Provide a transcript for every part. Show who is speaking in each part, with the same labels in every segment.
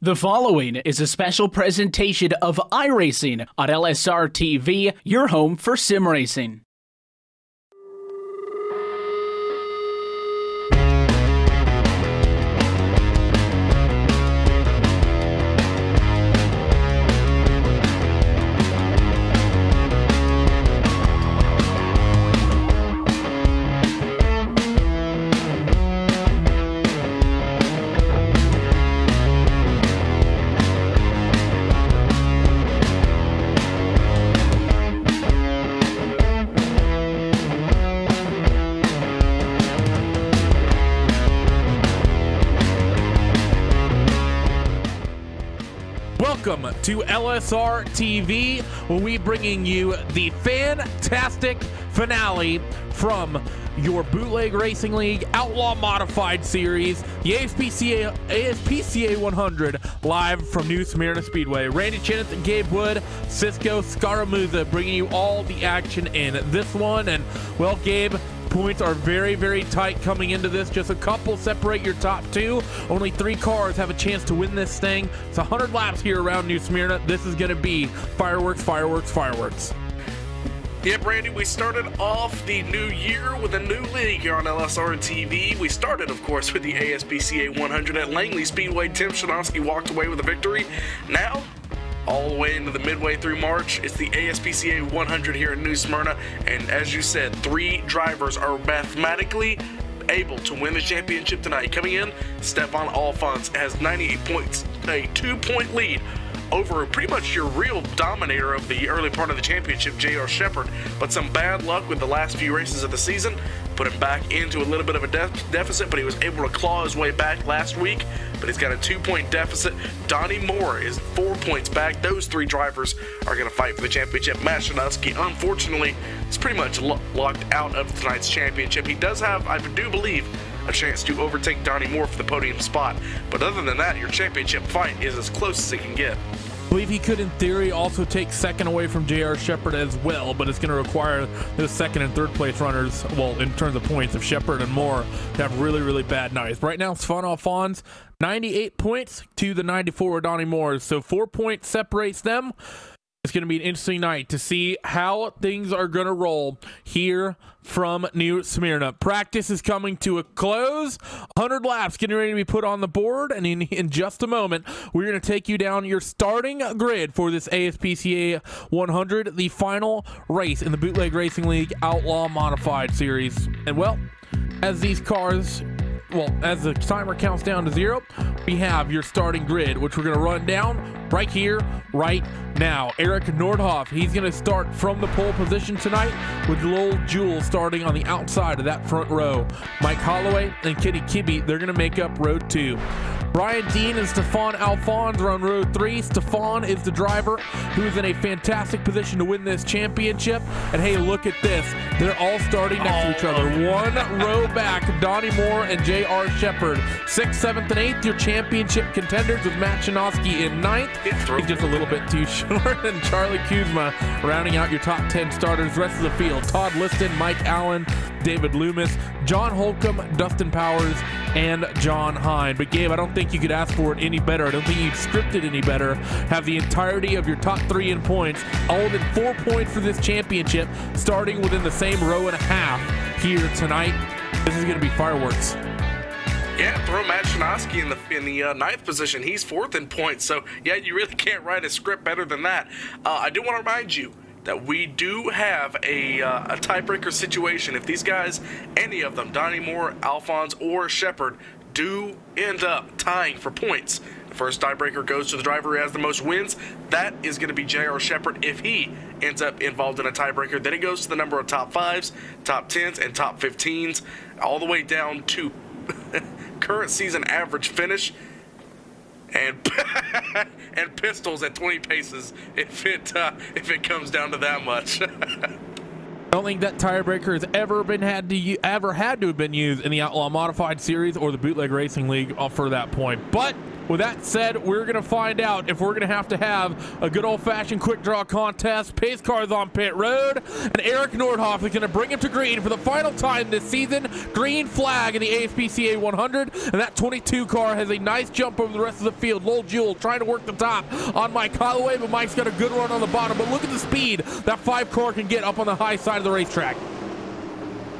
Speaker 1: The following is a special presentation of iRacing on LSRTV, your home for sim racing.
Speaker 2: Welcome to LSRTV, where we bringing you the fantastic finale from your Bootleg Racing League Outlaw Modified Series, the ASPCA 100, live from New Smyrna Speedway. Randy Cheneth and Gabe Wood, Cisco Scaramuzza, bringing you all the action in this one. And, well, Gabe, points are very, very tight coming into this. Just a couple separate your top two. Only 3 cars have a chance to win this thing. It's 100 laps here around New Smyrna. This is going to be fireworks, fireworks, fireworks.
Speaker 3: Yep, Randy, we started off the new year with a new league here on LSRTV. We started, of course, with the ASPCA 100 at Langley Speedway. Tim Shanosky walked away with a victory. Now, all the way into the midway through March, it's the ASPCA 100 here in New Smyrna, and as you said, 3 drivers are mathematically able to win the championship tonight. Coming in, Stefan Alphonse has 98 points, a 2-point lead over pretty much your real dominator of the early part of the championship, J.R. Shepard, but some bad luck with the last few races of the season put him back into a little bit of a deficit, but he was able to claw his way back last week. But he's got a 2-point deficit. Donnie Moore is 4 points back. Those 3 drivers are going to fight for the championship. Matt Shanosky, unfortunately, is pretty much locked out of tonight's championship. He does have, I do believe, a chance to overtake Donnie Moore for the podium spot. But other than that, your championship fight is as close as it can get.
Speaker 2: I believe he could, in theory, also take second away from J.R. Shepard as well, but it's going to require the second and third place runners, well, in terms of points, of Shepard and Moore, to have really, really bad nights. Right now, Stefan Alphonse, 98 points to the 94 of Donnie Moore, so 4 points separates them. It's going to be an interesting night to see how things are going to roll here from New Smyrna. Practice is coming to a close. 100 laps getting ready to be put on the board, and in just a moment, we're going to take you down your starting grid for this ASPCA 100, the final race in the Bootleg Racing League Outlaw Modified Series. And, well, as these cars... well, as the timer counts down to 0, we have your starting grid, which we're going to run down right here, right now. Eric Nordhoff, he's going to start from the pole position tonight with Lowell Jewell starting on the outside of that front row. Mike Holloway and Kitty Kibbe, they're going to make up row 2. Brian Dean and Stefan Alphonse are on row 3. Stefan is the driver who is in a fantastic position to win this championship. And hey, look at this. They're all starting next to each other. 1 row back, Donnie Moore and J.R. Shepard. 6th, 7th, and 8th, your championship contenders with Matt Shanosky in 9th. He's just a little bit too short. And Charlie Kuzma rounding out your top 10 starters. Rest of the field, Todd Liston, Mike Allen, David Loomis, John Holcomb, Dustin Powers, and John Hine. But Gabe, I don't think you could ask for it any better. I don't think you'd script it any better. Have the entirety of your top 3 in points, all within 4 points for this championship, starting within the same row and a half here tonight. This is going to be fireworks.
Speaker 3: Yeah, throw Matt Shanosky in the 9th position. He's 4th in points, so yeah, you really can't write a script better than that. I do want to remind you that we do have a tiebreaker situation. If these guys, any of them, Donnie Moore, Alphonse, or Shepard, do end up tying for points, the first tiebreaker goes to the driver who has the most wins. That is going to be J.R. Shepard. If he ends up involved in a tiebreaker, then it goes to the number of top 5s, top 10s, and top 15s, all the way down to current season average finish, and and pistols at 20 paces if it comes down to that much.
Speaker 2: I don't think that tiebreaker has ever had to have been used in the Outlaw Modified Series or the Bootleg Racing League for that point. But With that said, we're going to find out if we're going to have a good old-fashioned quick draw contest. Pace cars on pit road, and Eric Nordhoff is going to bring him to green for the final time this season. Green flag in the ASPCA 100, and that 22 car has a nice jump over the rest of the field. Lowell Jewell trying to work the top on Mike Holloway, but Mike's got a good run on the bottom. But look at the speed that 5 car can get up on the high side of the racetrack.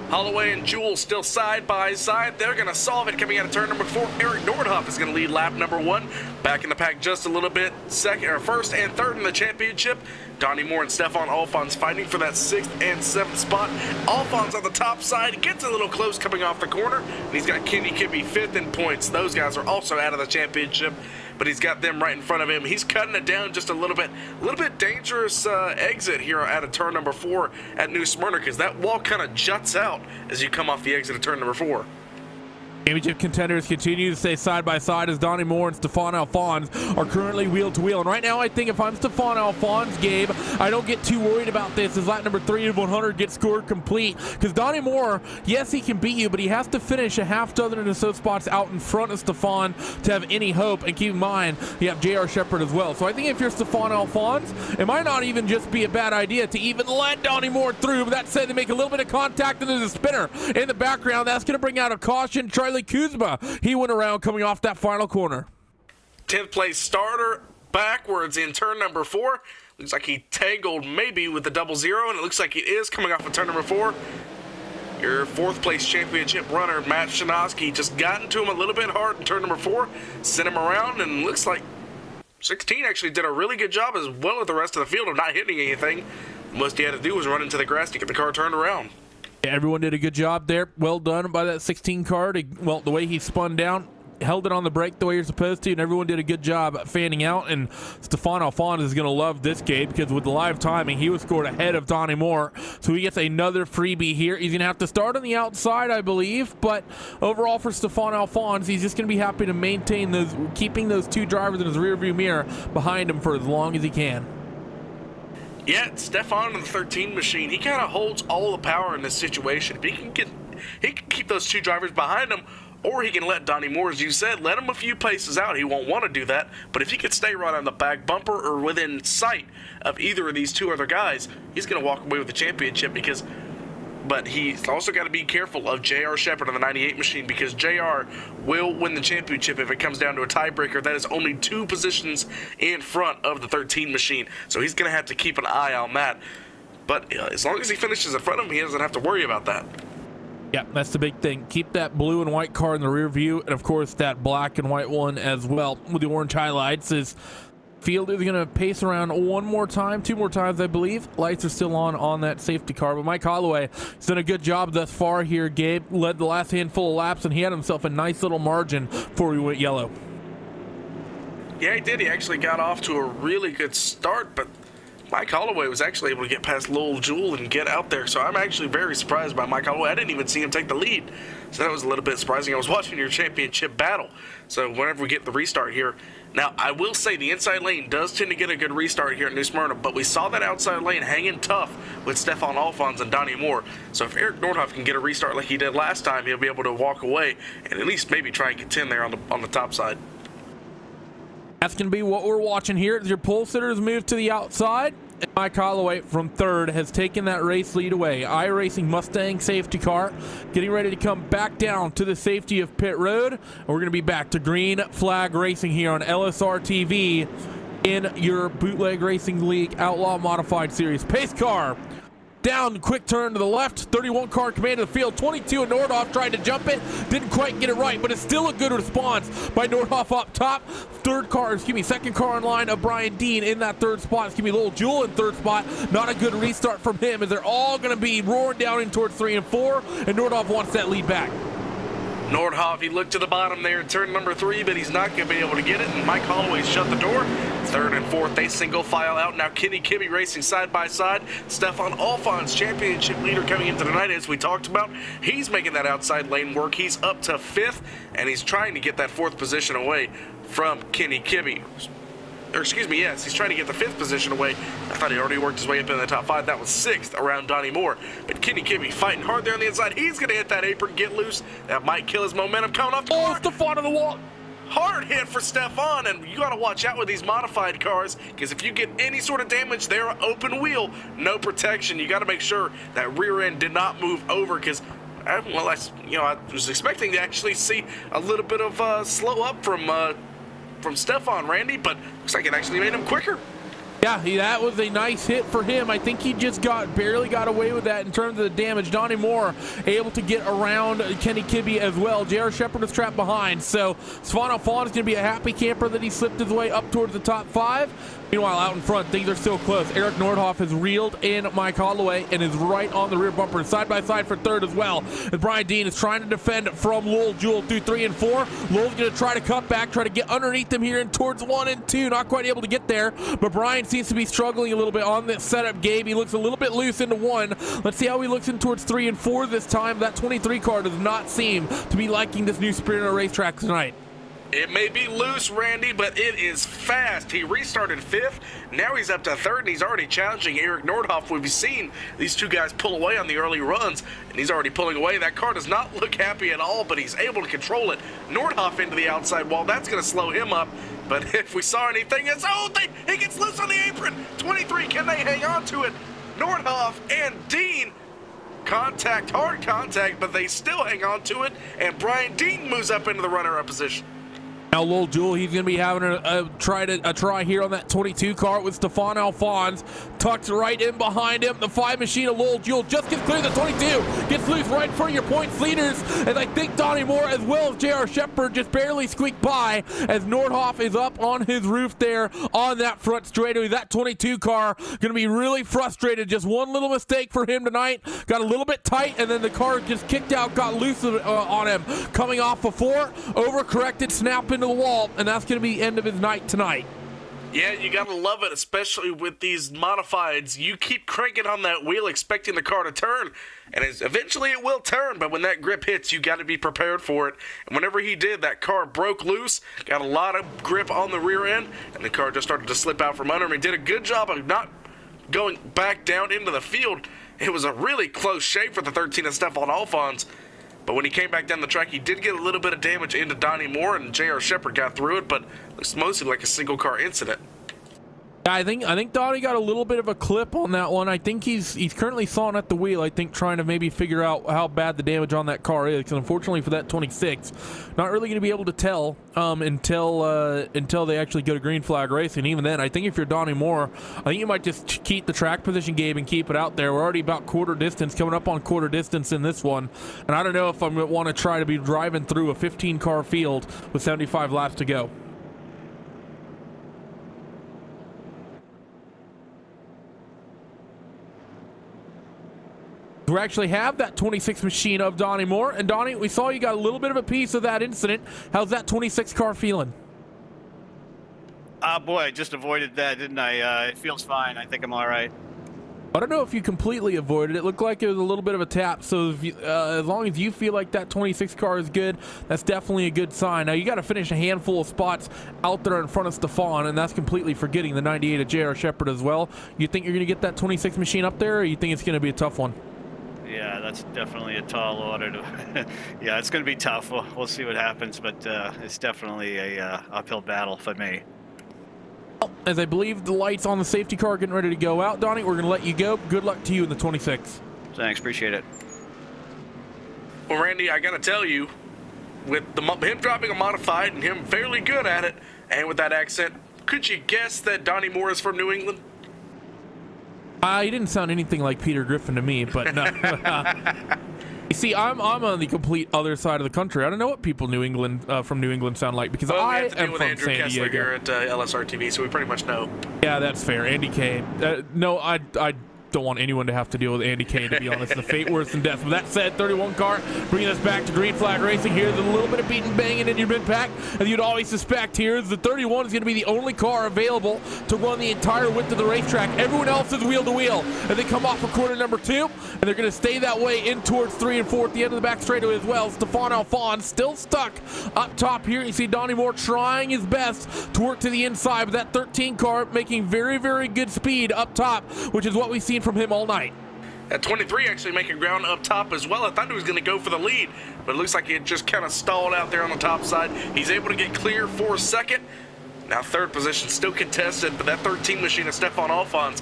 Speaker 3: Holloway and Jewell still side by side. They're going to solve it coming out of turn number 4. Eric Nordhoff is going to lead lap number 1. Back in the pack just a little bit. First and third in the championship. Donnie Moore and Stefan Alphonse fighting for that 6th and 7th spot. Alphonse on the top side gets a little close coming off the corner. And he's got Kenny Kibbe 5th in points. Those guys are also out of the championship, but he's got them right in front of him. He's cutting it down just a little bit. A little bit dangerous exit here out of turn number 4 at New Smyrna, because that wall kind of juts out as you come off the exit of turn number 4.
Speaker 2: Championship contenders continue to stay side by side as Donnie Moore and Stefan Alphonse are currently wheel to wheel. And right now, I think if I'm Stefan Alphonse, Gabe, I don't get too worried about this as lap number 3 of 100 gets scored complete. Because Donnie Moore, yes, he can beat you, but he has to finish a half dozen or so spots out in front of Stefan to have any hope. And keep in mind, you have J.R. Shepard as well. So I think if you're Stefan Alphonse, it might not even just be a bad idea to even let Donnie Moore through. But that said, they make a little bit of contact and there's a spinner in the background. That's going to bring out a caution. Charlie Kuzma, he went around coming off that final corner.
Speaker 3: 10th place starter backwards in turn number 4. Looks like he tangled maybe with the 00, and it looks like he is coming off of turn number 4. Your 4th place championship runner, Matt Shanoski, just got into him a little bit hard in turn number 4, sent him around, and looks like 16 actually did a really good job as well as the rest of the field of not hitting anything. The most he had to do was run into the grass to get the car turned around.
Speaker 2: Everyone did a good job there. Well done by that 16 car. Well, the way he spun down, held it on the brake the way you're supposed to, and everyone did a good job fanning out. And Stefan Alphonse is going to love this game because with the live timing, he was scored ahead of Donnie Moore. So he gets another freebie here. He's going to have to start on the outside, I believe. But overall for Stefan Alphonse, he's just going to be happy to maintain those, keeping those 2 drivers in his rearview mirror behind him for as long as he can.
Speaker 3: Yeah, Stefan in the 13 machine, he kind of holds all the power in this situation. If he can keep those 2 drivers behind him, or he can let Donnie Moore, as you said, let him a few paces out. He won't want to do that, but if he could stay right on the back bumper or within sight of either of these 2 other guys, he's going to walk away with the championship. But he's also got to be careful of J.R. Shepard on the 98 machine, because J.R. will win the championship if it comes down to a tiebreaker. That is only 2 positions in front of the 13 machine, so he's going to have to keep an eye on that. But as long as he finishes in front of him, he doesn't have to worry about that.
Speaker 2: Yeah, that's the big thing. Keep that blue and white car in the rear view, and of course that black and white one as well with the orange highlights. Is field is going to pace around 1 more time, 2 more times, I believe. Lights are still on that safety car, but Mike Holloway has done a good job thus far here. Gabe led the last handful of laps, and he had himself a nice little margin before he went yellow.
Speaker 3: Yeah, he did. He actually got off to a really good start, but Mike Holloway was actually able to get past Lowell Jewell and get out there. So I'm actually very surprised by Mike Holloway. I didn't even see him take the lead, so that was a little bit surprising. I was watching your championship battle, so whenever we get the restart here. Now, I will say the inside lane does tend to get a good restart here at New Smyrna, but we saw that outside lane hanging tough with Stefan Alphonse and Donnie Moore. So if Eric Nordhoff can get a restart like he did last time, he'll be able to walk away and at least maybe try and contend there on the top side.
Speaker 2: That's going to be what we're watching here as your pole sitters move to the outside. And Mike Holloway from 3rd has taken that race lead away. iRacing Mustang safety car getting ready to come back down to the safety of pit road. And we're going to be back to green flag racing here on LSRTV in your Bootleg Racing League Outlaw Modified Series. Pace car down, quick turn to the left. 31 car commanded the field. 22 and Nordhoff tried to jump it. Didn't quite get it right, but it's still a good response by Nordhoff up top. Second car in line of Brian Dean in that 3rd spot. Lowell Jewell in 3rd spot. Not a good restart from him as they're all going to be roaring down in towards 3 and 4, and Nordhoff wants that lead back.
Speaker 3: Nordhoff, he looked to the bottom there in turn number 3, but he's not going to be able to get it, and Mike Holloway shut the door. 3rd and 4th, they single file out. Now Kenny Kibbe racing side by side. Stefan Alphonse, championship leader coming into the night, as we talked about. He's making that outside lane work. He's up to 5th, and he's trying to get that 4th position away from Kenny Kibbe. Or excuse me, yes, he's trying to get the 5th position away. I thought he already worked his way up in the top 5. That was 6th around Donnie Moore. But Kenny Kibbe fighting hard there on the inside. He's going to hit that apron, get loose. That might kill his momentum coming off.
Speaker 2: Oh, Stefan on the wall.
Speaker 3: hard hit for Stefan, and you got to watch out with these modified cars, because if you get any sort of damage, they're open wheel, no protection. You got to make sure that rear end did not move over, because well, I was expecting to actually see a little bit of slow up from Stefan, Randy, but looks like it actually made him quicker.
Speaker 2: Yeah, that was a nice hit for him. I think he just barely got away with that in terms of the damage. Donnie Moore able to get around Kenny Kibbe as well. J.R. Shepard is trapped behind, so Svano Fawn is going to be a happy camper that he slipped his way up towards the top 5. Meanwhile, out in front, things are still close. Eric Nordhoff has reeled in Mike Holloway and is right on the rear bumper, side by side for third as well. As Brian Dean is trying to defend from Lowell Jewell through 3 and 4. Lowell's going to try to cut back, try to get underneath them here and towards 1 and 2. Not quite able to get there, but Brian seems to be struggling a little bit on this setup. Gabe, he looks a little bit loose into 1. Let's see how he looks in towards 3 and 4 this time. That 23 car does not seem to be liking this new Smyrna racetrack tonight.
Speaker 3: It may be loose, Randy, but it is fast. He restarted 5th. Now he's up to 3rd, and he's already challenging Eric Nordhoff. We've seen these two guys pull away on the early runs, and he's already pulling away. That car does not look happy at all, but he's able to control it. Nordhoff into the outside wall. That's going to slow him up. But if we saw anything, it's, oh, he gets loose on the apron. 23, can they hang on to it? Nordhoff and Dean hard contact, but they still hang on to it, and Brian Dean moves up into the runner-up position.
Speaker 2: Now Lowell Jewell, he's going to be having a try here on that 22 car with Stefan Alphonse tucked right in behind him. The 5 machine of Lowell Jewell just gets clear. The 22 gets loose right for your points leaders, and I think Donnie Moore as well as J.R. Shepard just barely squeaked by as Nordhoff is up on his roof there on that front straightaway. That 22 car going to be really frustrated. Just one little mistake for him tonight. Got a little bit tight, and then the car just kicked out, got loose on him. Coming off before, overcorrected, snap into the wall, and that's going to be the end of his night tonight.
Speaker 3: Yeah, you gotta love it, especially with these modifieds. You keep cranking on that wheel expecting the car to turn, and eventually it will turn, but when that grip hits, you gotta be prepared for it. And whenever he did, that car broke loose, got a lot of grip on the rear end, and the car just started to slip out from under him. He did a good job of not going back down into the field. It was a really close shave for the 13 of Stefan Alphonse. But when he came back down the track, he did get a little bit of damage into Donnie Moore, and J.R. Shepard got through it, but it looks mostly like a single car incident.
Speaker 2: I think Donnie got a little bit of a clip on that one. I think he's currently sawing at the wheel, I think, trying to maybe figure out how bad the damage on that car is, because unfortunately for that 26, not really going to be able to tell until they actually go to green flag racing. Even then, I think if you're Donnie Moore, I think you might just keep the track position, Gabe, and keep it out there. We're already about quarter distance, coming up on quarter distance in this one, and I don't know if I'm going to want to try to be driving through a 15-car field with 75 laps to go. We actually have that 26 machine of Donnie Moore. And Donnie, we saw you got a little bit of a piece of that incident. How's that 26 car feeling?
Speaker 4: Boy, I just avoided that, didn't I? It feels fine. I think I'm all right.
Speaker 2: I don't know if you completely avoided it. It looked like it was a little bit of a tap. So if you, as long as you feel like that 26 car is good, that's definitely a good sign. Now, you got to finish a handful of spots out there in front of Stefan, and that's completely forgetting the 98 of J.R. Shepard as well. You think you're going to get that 26 machine up there, or you think it's going to be a tough one?
Speaker 4: Yeah, that's definitely a tall order. Yeah, it's going to be tough. We'll see what happens, but it's definitely a uphill battle for me.
Speaker 2: As I believe the lights on the safety car are getting ready to go out, Donnie, we're going to let you go. Good luck to you in the 26.
Speaker 4: Thanks, appreciate it.
Speaker 3: Well, Randy, I got to tell you, with him dropping a modified and him fairly good at it, and with that accent, could you guess that Donnie Moore is from New England?
Speaker 2: He didn't sound anything like Peter Griffin to me, but no. You see, I'm on the complete other side of the country. I don't know what people from New England sound like, because I am from
Speaker 3: Andrew
Speaker 2: San
Speaker 3: Kessler
Speaker 2: Diego.
Speaker 3: Here at LSRTV, so we pretty much know.
Speaker 2: Yeah, that's fair. Andy Kane. No, I don't want anyone to have to deal with Andy Kane, to be honest. The fate worse than death. With that said, 31 car bringing us back to green flag racing. Here's a little bit of beating banging in your mid pack, as you'd always suspect. Here is the 31 is going to be the only car available to run the entire width of the racetrack. Everyone else is wheel to wheel, and they come off for corner number 2, and they're going to stay that way in towards 3 and 4 at the end of the back straightaway as well. Stefan Alphonse still stuck up top here. You see Donnie Moore trying his best to work to the inside, but that 13 car making very, very good speed up top, which is what we've seen from him all night.
Speaker 3: At 23 actually making ground up top as well. I thought he was going to go for the lead, but it looks like it just kind of stalled out there on the top side. He's able to get clear for second. Now third position still contested, but that 13 machine of Stefan Alphonse,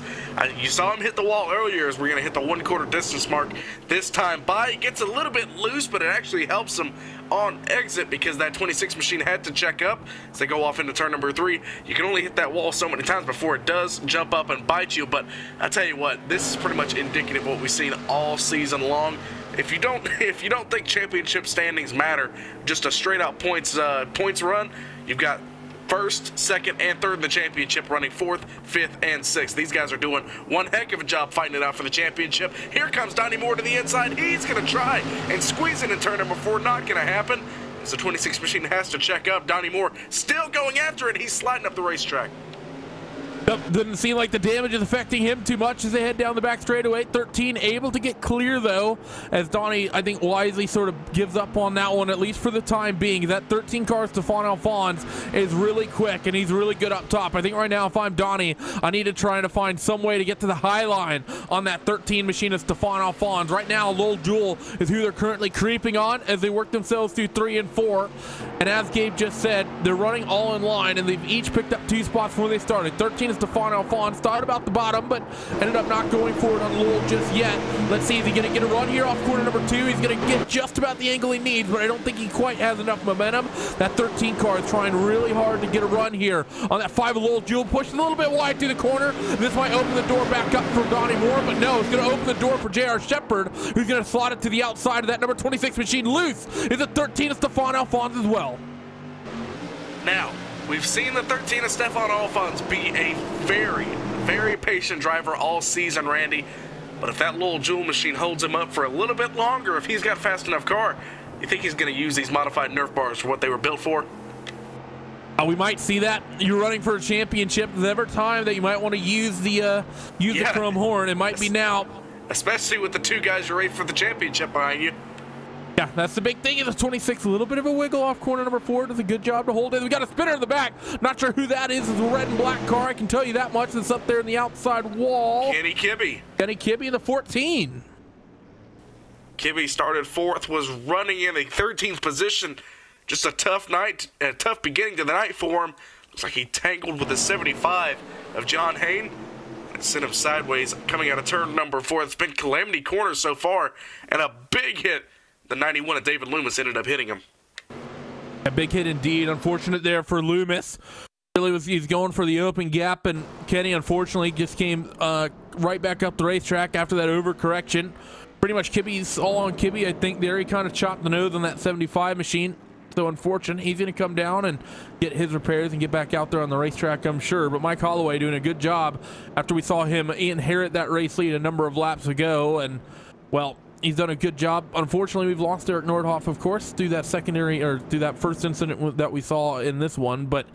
Speaker 3: you saw him hit the wall earlier as we're going to hit the 1/4 distance mark this time by. It gets a little bit loose, but it actually helps him on exit because that 26 machine had to check up as they go off into turn number 3. You can only hit that wall so many times before it does jump up and bite you, but I tell you what, this is pretty much indicative of what we've seen all season long. If you don't think championship standings matter, just a straight out points run, you've got first, second, and third in the championship, running 4th, 5th, and 6th. These guys are doing one heck of a job fighting it out for the championship. Here comes Donnie Moore to the inside. He's going to try and squeeze it in turn number 4. Not going to happen. As the 26 machine has to check up. Donnie Moore still going after it. He's sliding up the racetrack.
Speaker 2: Doesn't seem like the damage is affecting him too much as they head down the back straightaway. 13 able to get clear though, as Donnie, I think, wisely sort of gives up on that one, at least for the time being. That 13 car, Stefan Alphonse, is really quick and he's really good up top. I think right now if I'm Donnie, I need to try to find some way to get to the high line on that 13 machine of Stefan Alphonse. Right now, Lil Jewel is who they're currently creeping on as they work themselves through 3 and 4. And as Gabe just said, they're running all in line and they've each picked up 2 spots from where they started. 13 is Stefan Alphonse, started about the bottom, but ended up not going for it on Lowell just yet. Let's see, is he going to get a run here off corner number 2? He's going to get just about the angle he needs, but I don't think he quite has enough momentum. That 13 car is trying really hard to get a run here on that 5 of Lowell Jewel, pushing a little bit wide through the corner. This might open the door back up for Donnie Moore, but no, it's going to open the door for J.R. Shepard, who's going to slot it to the outside of that number 26 machine. Loose is a 13 of Stefan Alphonse as well.
Speaker 3: Now, we've seen the 13 of Stefan Alphonse be a very, very patient driver all season, Randy. But if that little Jewel machine holds him up for a little bit longer, if he's got a fast enough car, you think he's going to use these modified Nerf bars for what they were built for?
Speaker 2: We might see that. You're running for a championship. There's ever time that you might want to use the chrome horn. It might be now.
Speaker 3: Especially with the 2 guys you're for the championship behind you.
Speaker 2: Yeah, that's the big thing. Is the 26 a little bit of a wiggle off corner number 4. Does a good job to hold it. We got a spinner in the back. Not sure who that is. It's a red and black car. I can tell you that much. It's up there in the outside wall.
Speaker 3: Kenny Kibbe.
Speaker 2: Kenny Kibbe in the 14.
Speaker 3: Kibbe started 4th, was running in a 13th position. Just a tough night, a tough beginning to the night for him. Looks like he tangled with the 75 of John Hayne. And sent him sideways coming out of turn number 4. It's been calamity corner so far. And a big hit. The 91 of David Loomis ended up hitting him.
Speaker 2: A big hit indeed. Unfortunate there for Loomis. Really he's going for the open gap, and Kenny unfortunately just came right back up the racetrack after that overcorrection. Pretty much Kibbe's all on Kibbe. I think there he kind of chopped the nose on that 75 machine. So unfortunate. He's going to come down and get his repairs and get back out there on the racetrack, I'm sure. But Mike Holloway doing a good job after we saw him inherit that race lead a number of laps ago. And, well, he's done a good job. Unfortunately, we've lost Eric Nordhoff, of course, through that through that first incident that we saw in this one. But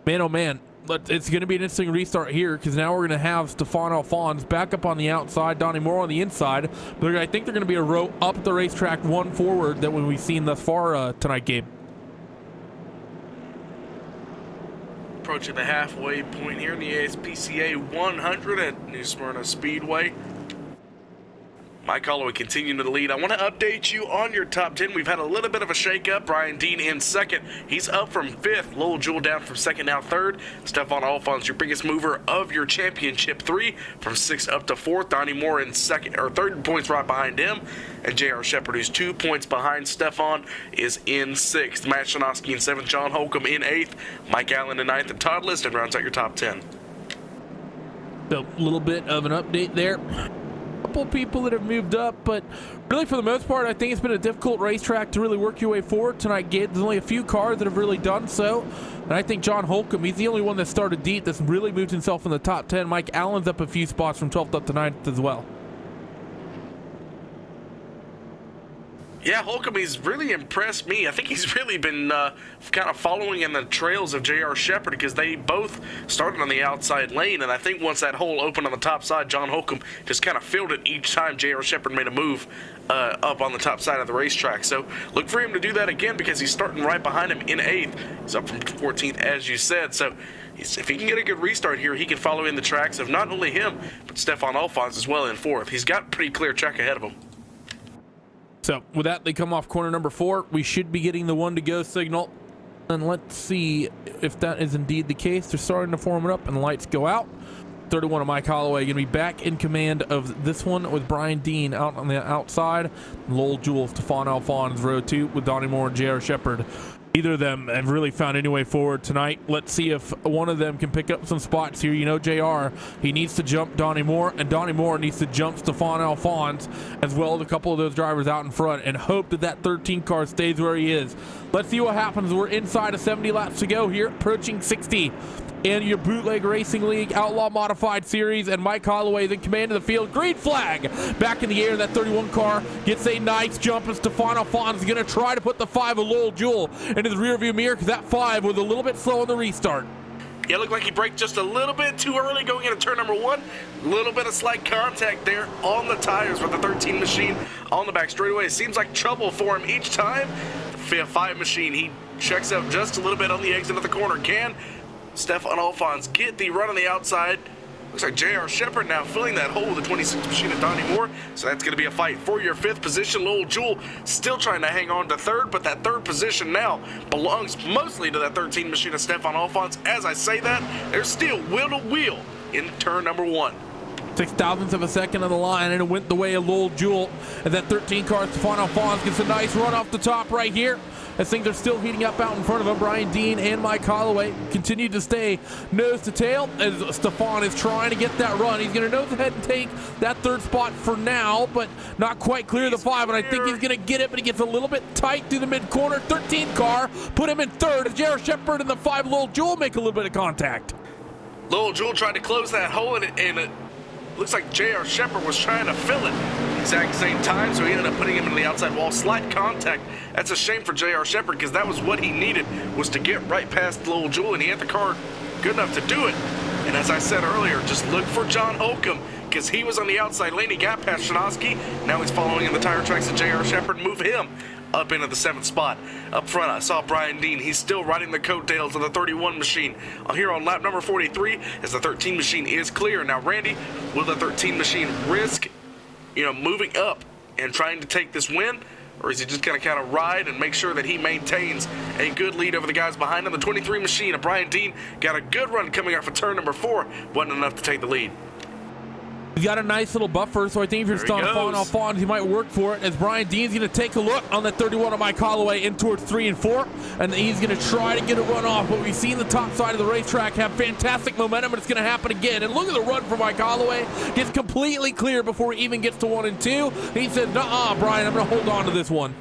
Speaker 2: man, oh man, it's going to be an interesting restart here because now we're going to have Stefan Alphonse back up on the outside, Donnie Moore on the inside. But I think they're going to be a row up the racetrack, 1 forward that we've seen thus far tonight, Gabe.
Speaker 3: Approaching the halfway point here in the ASPCA 100 at New Smyrna Speedway. Mike Holloway continuing to lead. I want to update you on your top 10. We've had a little bit of a shake-up. Brian Dean in 2nd. He's up from 5th. Lowell Jewel down from 2nd, now 3rd. Stefan Alphonse, your biggest mover of your championship 3, from 6th up to 4th. Donnie Moore in 2nd or 3rd points right behind him. And J.R. Shepard, who's 2 points behind Stefan, is in 6th. Matt Shanoski in 7th. John Holcomb in 8th. Mike Allen in 9th. And Todd Liston rounds out your top 10.
Speaker 2: So a little bit of an update there. Couple people that have moved up, but really for the most part I think it's been a difficult racetrack to really work your way forward tonight, Gabe. There's only a few cars that have really done so, and I think John Holcomb, he's the only one that started deep that's really moved himself in the top 10. Mike Allen's up a few spots from 12th up to 9th as well.
Speaker 3: Yeah, Holcomb, he's really impressed me. I think he's really been kind of following in the trails of J.R. Shepherd because they both started on the outside lane, and I think once that hole opened on the top side, John Holcomb just kind of filled it each time J.R. Shepherd made a move up on the top side of the racetrack. So look for him to do that again because he's starting right behind him in 8th. He's up from 14th, as you said. So if he can get a good restart here, he can follow in the tracks of not only him, but Stefan Alphonse as well in 4th. He's got a pretty clear track ahead of him.
Speaker 2: So with that, they come off corner number 4. We should be getting the 1 to go signal. And let's see if that is indeed the case. They're starting to form it up and lights go out. 31 of Mike Holloway going to be back in command of this one with Brian Dean out on the outside. Lowell Jewell, Stefan Alphonse, row 2 with Donnie Moore and J.R. Shepherd. Either of them have really found any way forward tonight. Let's see if one of them can pick up some spots here. You know, JR, he needs to jump Donnie Moore, and Donnie Moore needs to jump Stefan Alphonse, as well as a couple of those drivers out in front, and hope that that 13 car stays where he is. Let's see what happens. We're inside of 70 laps to go here, approaching 60. And your Bootleg Racing League Outlaw Modified Series, and Mike Holloway is in command of the field. Green flag back in the air. That 31 car gets a nice jump, and Stefan Alphonse is going to try to put the 5 of Lowell Jewell into the rearview mirror because that 5 was a little bit slow on the restart.
Speaker 3: Yeah, looked like he braked just a little bit too early going into turn number 1. A little bit of slight contact there on the tires with the 13 machine on the back straightaway. It seems like trouble for him each time. The 5 machine, he checks up just a little bit on the exit of the corner. Can Stefan Alphonse get the run on the outside? Looks like J.R. Shepherd now filling that hole with the 26 machine of Donnie Moore. So that's going to be a fight for your 5th position. Lowell Jewell still trying to hang on to 3rd, but that 3rd position now belongs mostly to that 13 machine of Stefan Alphonse. As I say that, there's still wheel to wheel in turn number 1.
Speaker 2: 6,000ths of a second on the line, and it went the way of Lowell Jewell. And that 13 car, Stefan Alphonse, gets a nice run off the top right here. As things are still heating up out in front of him, Brian Dean and Mike Holloway continue to stay nose to tail as Stefan is trying to get that run. He's going to nose ahead and take that 3rd spot for now, but not quite clear the 5, and I think he's going to get it, but he gets a little bit tight through the mid-corner. 13 car put him in 3rd as J.R. Shepherd and the 5 Lowell Jewell make a little bit of contact.
Speaker 3: Lowell Jewell tried to close that hole, and it looks like J.R. Shepherd was trying to fill it exact same time, so he ended up putting him into the outside wall. Slight contact. That's a shame for J.R. Shepherd because that was what he needed, was to get right past Lowell Jewell, and he had the car good enough to do it. And as I said earlier, just look for John Holcomb because he was on the outside lane. He got past Shanoski. Now he's following in the tire tracks of J.R. Shepherd. Move him up into the 7th spot. Up front, I saw Brian Dean. He's still riding the coattails of the 31 machine. Here on lap number 43 as the 13 machine is clear. Now, Randy, will the 13 machine risk, moving up and trying to take this win? Or is he just going to kind of ride and make sure that he maintains a good lead over the guys behind him? The 23 machine of Brian Dean got a good run coming off of turn number 4. Wasn't enough to take the lead.
Speaker 2: He's got a nice little buffer, so I think if you're Stefan Alphonse, he might work for it, as Brian Dean's going to take a look on that 31 of Mike Holloway in towards 3 and 4, and he's going to try to get a run off. But we've seen the top side of the racetrack have fantastic momentum, and it's going to happen again. And look at the run for Mike Holloway. Gets completely clear before he even gets to 1 and 2. He said, "Nuh-uh, Brian, I'm going to hold on to this one."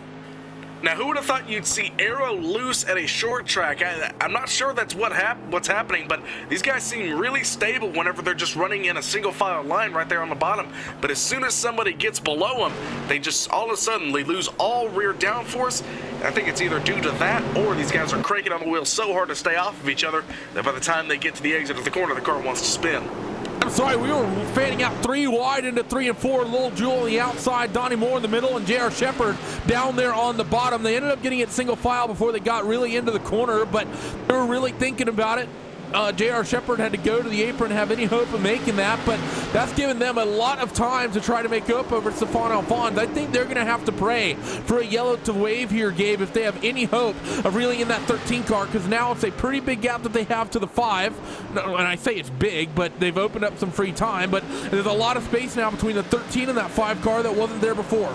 Speaker 3: Now, who would have thought you'd see aero loose at a short track? I'm not sure that's what's happening, but these guys seem really stable whenever they're just running in a single file line right there on the bottom. But as soon as somebody gets below them, they just all of a sudden they lose all rear downforce. I think it's either due to that or these guys are cranking on the wheel so hard to stay off of each other that by the time they get to the exit of the corner, the car wants to spin.
Speaker 2: I'm sorry, we were fanning out 3 wide into 3 and 4. Lowell Jewell on the outside, Donnie Moore in the middle, and J.R. Shepherd down there on the bottom. They ended up getting it single file before they got really into the corner, but they were really thinking about it. J.R. Shepherd had to go to the apron and have any hope of making that, but that's given them a lot of time to try to make up over Stefan Alphonse. I think they're going to have to pray for a yellow to wave here, Gabe, if they have any hope of reeling in that 13 car, because now it's a pretty big gap that they have to the 5. And I say it's big, but they've opened up some free time, but there's a lot of space now between the 13 and that 5 car that wasn't there before.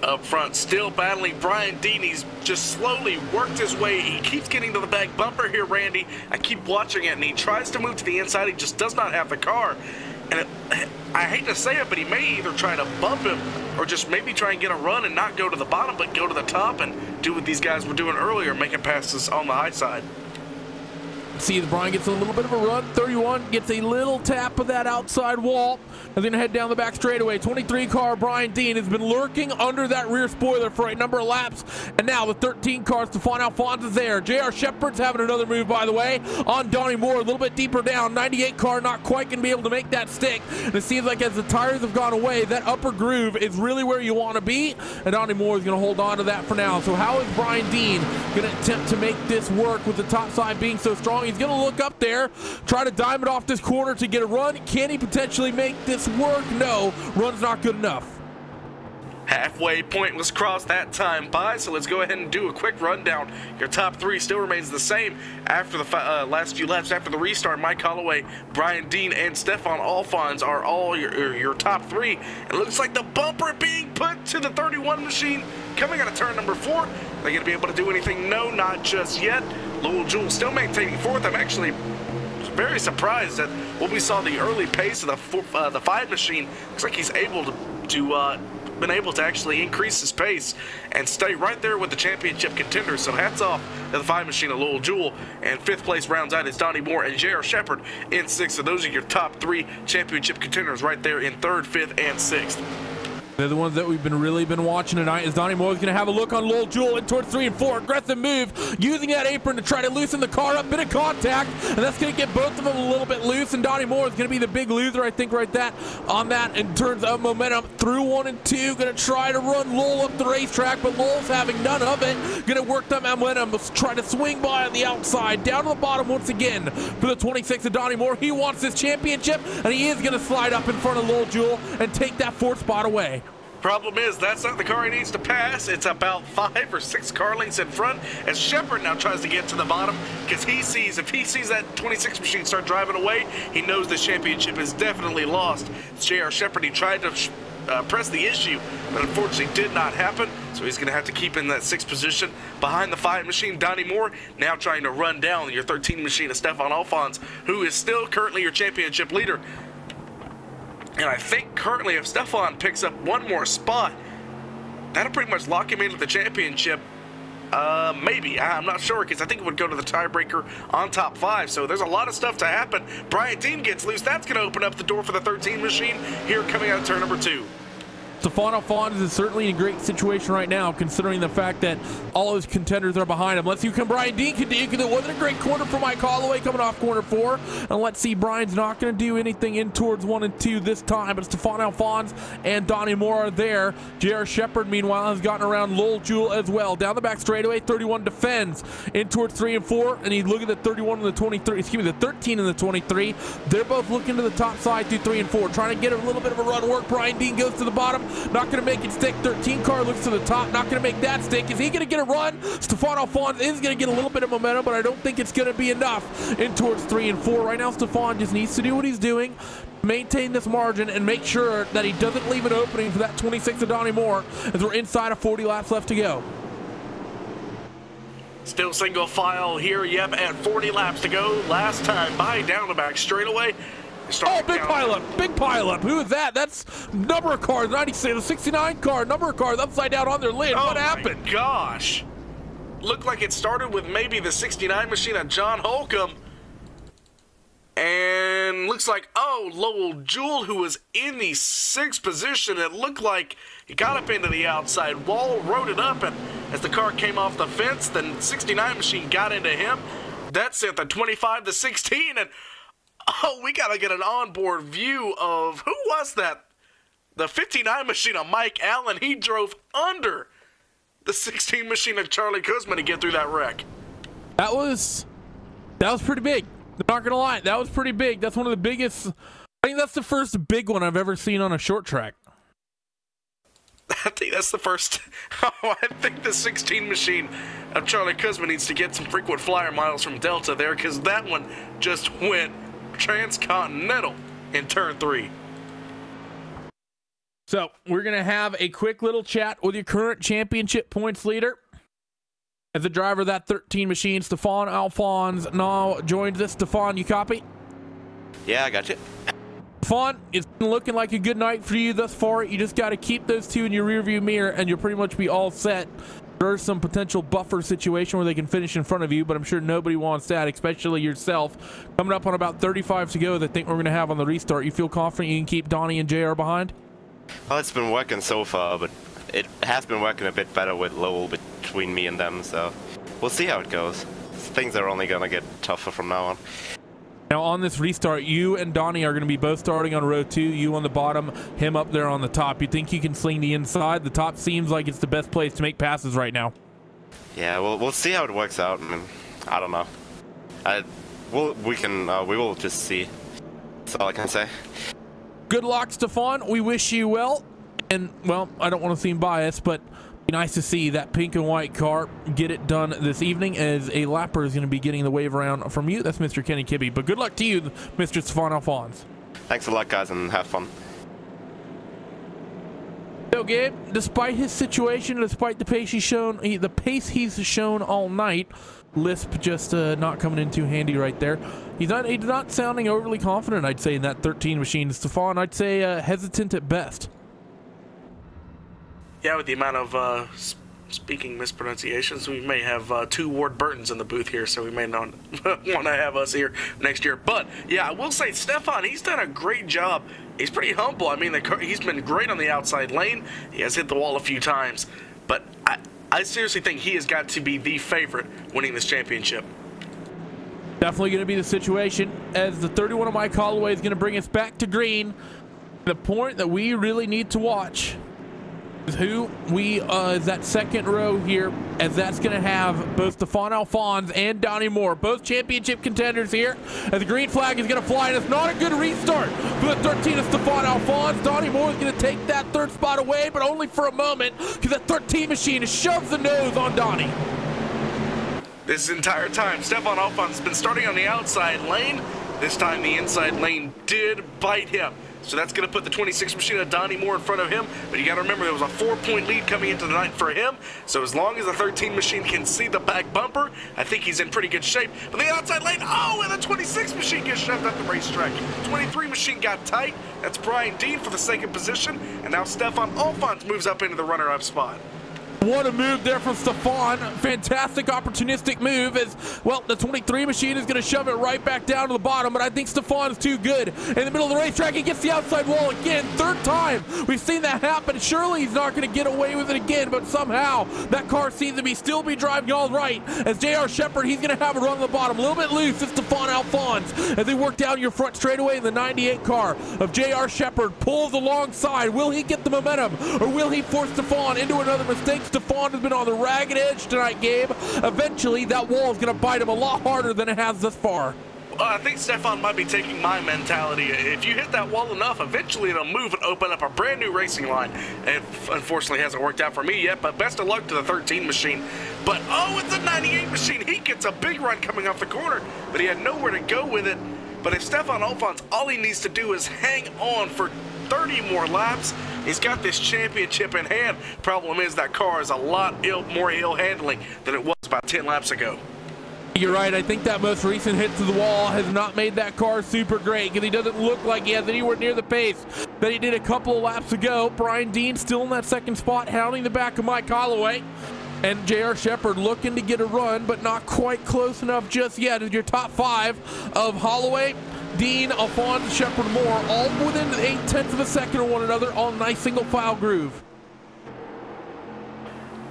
Speaker 3: Up front, still battling Brian Dean. He's just slowly worked his way. He keeps getting to the back bumper here, Randy. I keep watching it, and he tries to move to the inside. He just does not have the car. And I hate to say it, but he may either try to bump him or just maybe try and get a run and not go to the bottom, but go to the top and do what these guys were doing earlier, making passes on the high side.
Speaker 2: See, Brian gets a little bit of a run. 31 gets a little tap of that outside wall. And then head down the back straightaway. 23 car Brian Dean has been lurking under that rear spoiler for a number of laps. And now the 13 car Stefan Alphonse is there. JR Shepard's having another move, by the way, on Donnie Moore, a little bit deeper down. 98 car not quite going to be able to make that stick. And it seems like as the tires have gone away, that upper groove is really where you want to be. And Donnie Moore is going to hold on to that for now. So how is Brian Dean going to attempt to make this work with the top side being so strong? He's going to look up there, try to dime it off this corner to get a run. Can he potentially make this work? No, run's not good enough.
Speaker 3: Halfway point was crossed that time by, so let's go ahead and do a quick rundown. Your top three still remains the same after the last few laps. After the restart, Mike Holloway, Brian Dean, and Stefan Alphonse are all your top three. And it looks like the bumper being put to the 31 machine coming out of turn number 4. Are they going to be able to do anything? No, not just yet. Lowell Jewell still maintaining 4th. I'm actually very surprised at what we saw the early pace of the 5 machine. Looks like he's been able to actually increase his pace and stay right there with the championship contenders. So hats off to the 5 machine of Lowell Jewell. And 5th place rounds out is Donnie Moore and JR Shepard in 6th. So those are your top 3 championship contenders right there in 3rd, 5th, and 6th.
Speaker 2: They're the ones that we've really been watching tonight. As Donnie Moore is going to have a look on Lowell Jewell in towards 3 and 4. Aggressive move, using that apron to try to loosen the car up. Bit of contact, and that's going to get both of them a little bit loose. And Donnie Moore is going to be the big loser, I think, right on that in terms of momentum. Through 1 and 2, going to try to run Lowell up the racetrack, but Lowell's having none of it. Going to work that momentum. Let's try to swing by on the outside. Down to the bottom once again for the 26 of Donnie Moore. He wants this championship, and he is going to slide up in front of Lowell Jewell and take that 4th spot away.
Speaker 3: Problem is, that's not the car he needs to pass. It's about 5 or 6 car lengths in front as Shepard now tries to get to the bottom because if he sees that 26 machine start driving away, he knows the championship is definitely lost. It's JR Shepard. He tried to press the issue, but unfortunately did not happen. So he's going to have to keep in that 6th position behind the 5 machine. Donnie Moore now trying to run down your 13 machine of Stefan Alphonse, who is still currently your championship leader. And I think currently if Stefan picks up 1 more spot, that'll pretty much lock him into the championship. Maybe. I'm not sure because I think it would go to the tiebreaker on top 5. So there's a lot of stuff to happen. Brian Dean gets loose. That's going to open up the door for the 13 machine here coming out of turn number 2.
Speaker 2: Stefan Alphonse is certainly in a great situation right now, considering the fact that all his contenders are behind him. Let's see can Brian Dean continue, because it wasn't a great corner for Mike Holloway coming off corner 4. And let's see, Brian's not going to do anything in towards 1 and 2 this time, but Stefan Alphonse and Donnie Moore are there. JR Shepard, meanwhile, has gotten around Lowell Jewell as well. Down the back straightaway, 31 defends in towards 3 and 4, and you look at the 31 and the 23, excuse me, the 13 and the 23. They're both looking to the top side through 3 and 4, trying to get a little bit of a run work. Brian Dean goes to the bottom. Not going to make it stick. 13 car looks to the top. Not going to make that stick. Is he going to get a run? Stefan Alphonse is going to get a little bit of momentum, but I don't think it's going to be enough in towards 3 and 4. Right now, Stefan just needs to do what he's doing, maintain this margin, and make sure that he doesn't leave an opening for that 26 of Donnie Moore as we're inside of 40 laps left to go.
Speaker 3: Still single file here, yep, at 40 laps to go. Last time by down the back straightaway.
Speaker 2: Oh, big pileup, big pileup. Who is that? That's number of cars, 96, 69 car, number of cars upside down on their lid. What happened?
Speaker 3: Oh my gosh. Looked like it started with maybe the 69 machine of John Holcomb. And looks like, oh, Lowell Jewell, who was in the 6th position. It looked like he got up into the outside wall, rode it up, and as the car came off the fence, the 69 machine got into him. That sent the 25 to 16, and oh, we got to get an onboard view of who was that? The 59 machine of Mike Allen. He drove under the 16 machine of Charlie Kuzma to get through that wreck.
Speaker 2: That was pretty big. I'm not gonna lie, that was pretty big. That's one of the biggest. I think that's the first big one I've ever seen on a short track.
Speaker 3: I think that's the first. Oh, I think the 16 machine of Charlie Kuzma needs to get some frequent flyer miles from Delta there, because that one just went transcontinental in turn 3.
Speaker 2: So we're gonna have a quick little chat with your current championship points leader. As the driver of that 13 machine, Stefan Alphonse now joins us. Stefan, you copy?
Speaker 5: Yeah, I got you.
Speaker 2: Stefan, it's been looking like a good night for you thus far. You just got to keep those 2 in your rearview mirror, and you'll pretty much be all set There's some potential buffer situation where they can finish in front of you, but I'm sure nobody wants that, especially yourself. Coming up on about 35 to go, I think we're going to have on the restart. You feel confident you can keep Donnie and JR behind?
Speaker 5: Well, it's been working so far, but it has been working a bit better with Lowell between me and them, so we'll see how it goes. Things are only going to get tougher from now on.
Speaker 2: Now on this restart, you and Donnie are going to be both starting on row 2, you on the bottom, him up there on the top. You think you can sling the inside? The top seems like it's the best place to make passes right now.
Speaker 5: Yeah, we'll see how it works out. I mean, I don't know. We will just see. That's all I can say.
Speaker 2: Good luck, Stefan. We wish you well. And, well, I don't want to seem biased, but be nice to see that pink and white car get it done this evening, as a lapper is going to be getting the wave around from you. That's Mr. Kenny Kibbe. But good luck to you, Mr. Stefan Alphonse.
Speaker 5: Thanks a lot, guys, and have fun.
Speaker 2: So, Gabe, despite his situation, despite the pace he's shown all night, Lisp just not coming in too handy right there. He's not sounding overly confident, I'd say, in that 13 machine. Stefan, I'd say hesitant at best.
Speaker 3: Yeah, with the amount of speaking mispronunciations, we may have 2 Ward Burtons in the booth here, so we may not want to have us here next year. But, yeah, I will say, Stefan, he's done a great job. He's pretty humble. I mean, he's been great on the outside lane. He has hit the wall a few times. But I seriously think he has got to be the favorite winning this championship.
Speaker 2: Definitely going to be the situation, as the 31 of Mike Holloway is going to bring us back to green. The point that we really need to watch is that second row here, as that's going to have both Stefan Alphonse and Donnie Moore, both championship contenders here, as the green flag is going to fly, and it's not a good restart for the 13 of Stefan Alphonse. Donnie Moore is going to take that third spot away, but only for a moment, because that 13 machine shoves the nose on Donnie.
Speaker 3: This entire time, Stefan Alphonse has been starting on the outside lane. This time the inside lane did bite him. So that's going to put the 26 machine of Donnie Moore in front of him. But you got to remember, there was a 4-point lead coming into the night for him. So as long as the 13 machine can see the back bumper, I think he's in pretty good shape. But the outside lane, oh, and the 26 machine gets shoved at the racetrack. 23 machine got tight. That's Brian Dean for the second position. And now Stefan Alphonse moves up into the runner-up spot.
Speaker 2: What a move there from Stefan. Fantastic opportunistic move, as, well, the 23 machine is going to shove it right back down to the bottom, but I think Stefan's too good. In the middle of the racetrack, he gets the outside wall again. Third time we've seen that happen. Surely he's not going to get away with it again, but somehow that car seems to still be driving all right. As JR Shepard, he's going to have a run on the bottom. A little bit loose is Stefan Alphonse as they work down your front straightaway, in the 98 car of JR Shepard pulls alongside. Will he get the momentum, or will he force Stefan into another mistake? Stefan has been on the ragged edge tonight, Gabe. Eventually, that wall is going to bite him a lot harder than it has thus far.
Speaker 3: I think Stefan might be taking my mentality. If you hit that wall enough, eventually it'll move and open up a brand new racing line. It unfortunately hasn't worked out for me yet, but best of luck to the 13 machine. But, oh, it's a 98 machine. He gets a big run coming off the corner, but he had nowhere to go with it. But if Stefan Alphonse, all he needs to do is hang on for 30 more laps, he's got this championship in hand. Problem is, that car is a lot more ill handling than it was about 10 laps ago.
Speaker 2: You're right. I think that most recent hit to the wall has not made that car super great, because he doesn't look like he has anywhere near the pace that he did a couple of laps ago. Brian Dean still in that second spot, hounding the back of Mike Holloway. And JR Shepard looking to get a run, but not quite close enough just yet. As your top 5 of Holloway, Dean, Alphonse, Shepard, Moore, all within 0.8 of a second of one another, all nice single file groove.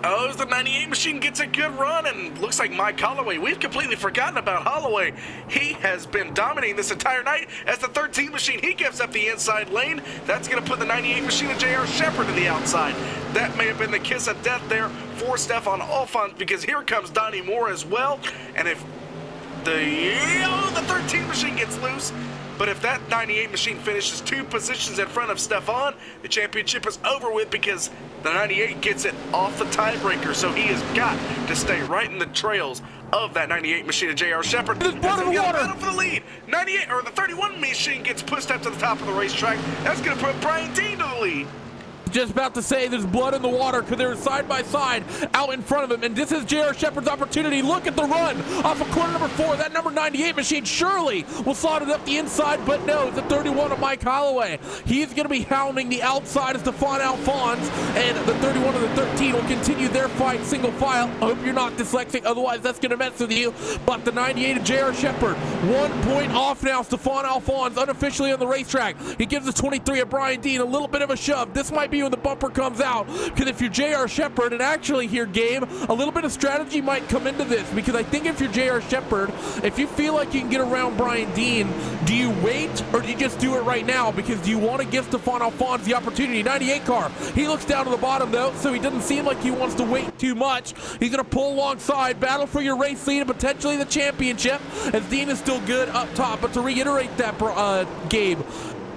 Speaker 3: Oh, the 98 machine gets a good run, and looks like Mike Holloway. We've completely forgotten about Holloway. He has been dominating this entire night. As the 13 machine, he gives up the inside lane. That's going to put the 98 machine of JR Shepard to the outside. That may have been the kiss of death there for Stefan Alphonse, because here comes Donnie Moore as well. And if the 13 machine gets loose, but if that 98 machine finishes 2 positions in front of Stefan, the championship is over with, because the 98 gets it off the tiebreaker. So he has got to stay right in the trails of that 98 machine of JR Shepard. Battle for the lead. 98 or the 31 machine gets pushed up to the top of the racetrack. That's going to put Brian Dean to the lead.
Speaker 2: just about to say there's blood in the water because they're side by side out in front of him, and this is J.R. Shepard's opportunity. Look at the run off of corner number 4. That number 98 machine surely will slot it up the inside, but no, it's the 31 of Mike Holloway. He's going to be hounding the outside of Stephon Alphonse, and the 31 of the 13 will continue their fight single file. I hope you're not dyslexic, otherwise that's going to mess with you. But the 98 of J.R. Shepard, 1 point off now. Stephon Alphonse unofficially on the racetrack. He gives the 23 of Brian Dean a little bit of a shove. This might be when the bumper comes out, because if you're J.R. Shepard, and actually here, Gabe, a little bit of strategy might come into this, because I think if you're J.R. Shepard, if you feel like you can get around Brian Dean, do you wait or do you just do it right now? Because do you want to give Stephon Alphonse the opportunity? 98 car, he looks down to the bottom though, so he doesn't seem like he wants to wait too much. He's going to pull alongside, battle for your race lead and potentially the championship, as Dean is still good up top. But to reiterate that, Gabe,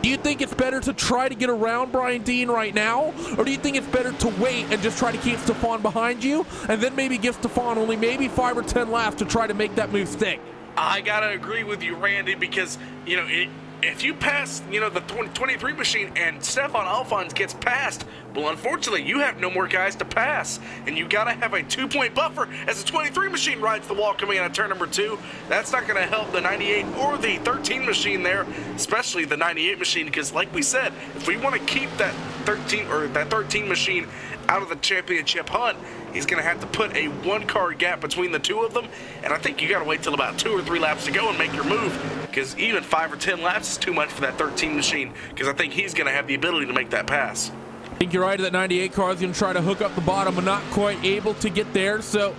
Speaker 2: do you think it's better to try to get around Brian Dean right now, or do you think it's better to wait and just try to keep Stephon behind you, and then maybe give Stephon only maybe 5 or 10 laps to try to make that move stick?
Speaker 3: I gotta agree with you, Randy, because, you know, if you pass, you know, the 23 machine and Stephon Alphonse gets passed, well, unfortunately, you have no more guys to pass, and you gotta have a 2-point buffer as the 23 machine rides the wall coming out of turn number 2. That's not gonna help the 98 or the 13 machine there, especially the 98 machine, because like we said, if we want to keep that 13 machine out of the championship hunt, he's going to have to put a 1-car gap between the two of them, and I think you got to wait till about 2 or 3 laps to go and make your move, because even 5 or 10 laps is too much for that 13 machine, because I think he's going to have the ability to make that pass.
Speaker 2: I think you're right. That 98 car is going to try to hook up the bottom, but not quite able to get there. So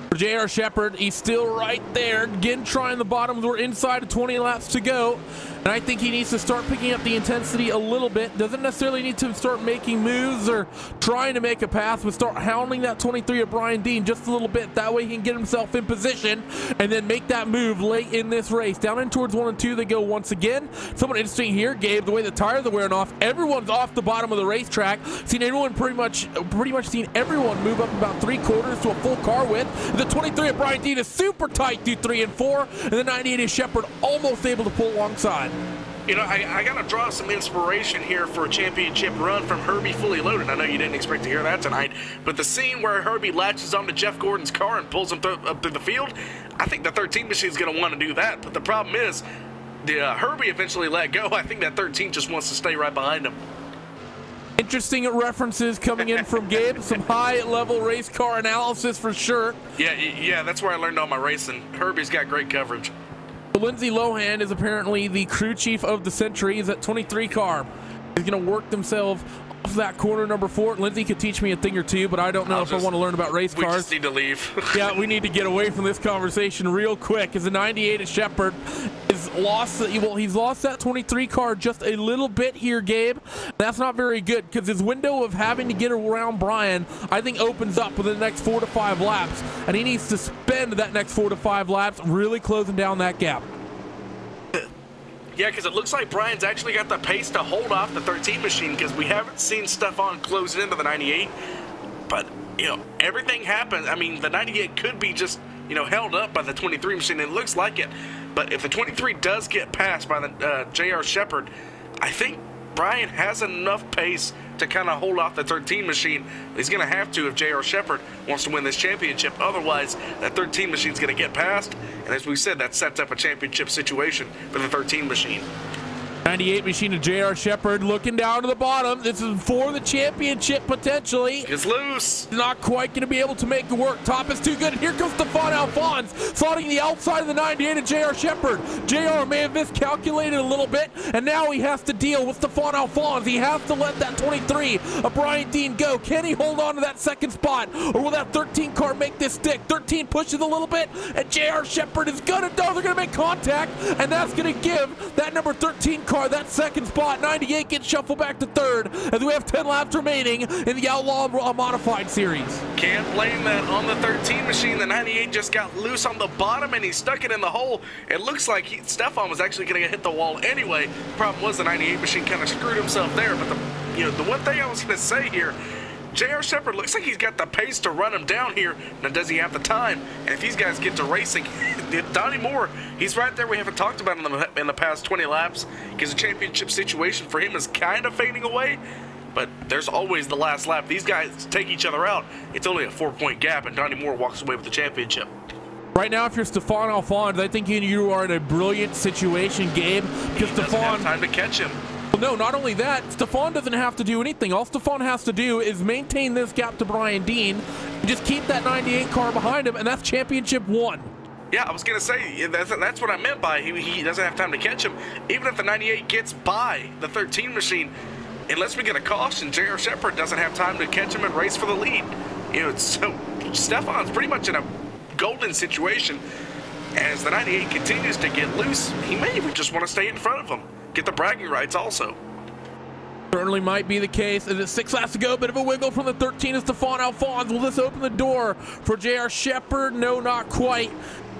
Speaker 2: for J.R. Shepard, he's still right there, again trying the bottom. We're inside of 20 laps to go, and I think he needs to start picking up the intensity a little bit. Doesn't necessarily need to start making moves or trying to make a pass, but start hounding that 23 of Brian Dean just a little bit. That way he can get himself in position and then make that move late in this race. Down in towards 1 and 2 they go once again. Somewhat interesting here, Gabe, the way the tires are wearing off. Everyone's off the bottom of the racetrack. Seen everyone pretty much seen everyone move up about 3/4 to a full car width. The 23 of Brian Dean is super tight through 3 and 4, and the 98 of Shepard almost able to pull alongside.
Speaker 3: You know, I got to draw some inspiration here for a championship run from Herbie Fully Loaded. I know you didn't expect to hear that tonight, but the scene where Herbie latches onto Jeff Gordon's car and pulls him up through the field, I think the 13 machine is going to want to do that. But the problem is, the Herbie eventually let go. I think that 13 just wants to stay right behind him.
Speaker 2: Interesting references coming in from Gabe. Some high-level race car analysis for sure.
Speaker 3: Yeah, that's where I learned all my racing. Herbie's got great coverage.
Speaker 2: Lindsay Lohan is apparently the crew chief of the Century. He's at 23 car. He's going to work themselves off that corner number 4. Lindsay could teach me a thing or two, but I don't know if I want to learn about race cars.
Speaker 3: We just need to leave.
Speaker 2: Yeah, we need to get away from this conversation real quick, as the 98 of Shepard is lost. Well, he's lost that 23 car just a little bit here, Gabe. That's not very good, because his window of having to get around Brian, I think, opens up within the next 4 to 5 laps, and he needs to spend that next 4 to 5 laps really closing down that gap.
Speaker 3: Yeah, because it looks like Brian's actually got the pace to hold off the 13 machine, because we haven't seen Stephon close into the 98. But, you know, everything happens. I mean, the 98 could be just, you know, held up by the 23 machine. It looks like it. But if the 23 does get passed by the J.R. Shepard, I think Brian has enough pace to kind of hold off the 13 machine. He's going to have to if J.R. Shepard wants to win this championship. Otherwise, that 13 machine is going to get passed. And as we said, that sets up a championship situation for the 13 machine.
Speaker 2: 98 machine of J.R. Shepard looking down to the bottom. This is for the championship potentially.
Speaker 3: It's loose.
Speaker 2: Not quite going to be able to make it work. Top is too good. Here comes Stephon Alphonse slotting the outside of the 98 of J.R. Shepard. J.R. may have miscalculated a little bit, and now he has to deal with Stephon Alphonse. He has to let that 23 of Brian Dean go. Can he hold on to that second spot, or will that 13 car make this stick? 13 pushes a little bit, and J.R. Shepard is going to know they're going to make contact, and that's going to give that number 13 car that second spot. 98 gets shuffled back to 3rd as we have 10 laps remaining in the Outlaw Modified Series.
Speaker 3: Can't blame that on the 13 machine. The 98 just got loose on the bottom and he stuck it in the hole. It looks like Stephon was actually going to hit the wall anyway. Problem was the 98 machine kind of screwed himself there. But the one thing I was going to say here, J.R. Shepard looks like he's got the pace to run him down here. Now, does he have the time? And if these guys get to racing, Donnie Moore, he's right there. We haven't talked about him in the past 20 laps, because the championship situation for him is kind of fading away. but there's always the last lap. These guys take each other out. It's only a 4-point gap, and Donnie Moore walks away with the championship.
Speaker 2: Right now, if you're Stefan Alphonse, I think you are in a brilliant situation, Gabe, because
Speaker 3: Stefan doesn't have time to catch him.
Speaker 2: Well, no, not only that, Stefan doesn't have to do anything. All Stefan has to do is maintain this gap to Brian Dean, and just keep that 98 car behind him, and that's championship 1.
Speaker 3: Yeah, I was going to say, that's what I meant by he doesn't have time to catch him. Even if the 98 gets by the 13 machine, unless we get a caution, J.R. Shepherd doesn't have time to catch him and race for the lead. You know, so Stefan's pretty much in a golden situation. As the 98 continues to get loose, he may even just want to stay in front of him, get the bragging rights also.
Speaker 2: Certainly might be the case. As it's 6 laps to go, bit of a wiggle from the 13 of Stefan Alphonse. Will this open the door for J.R. Shepherd? No, not quite.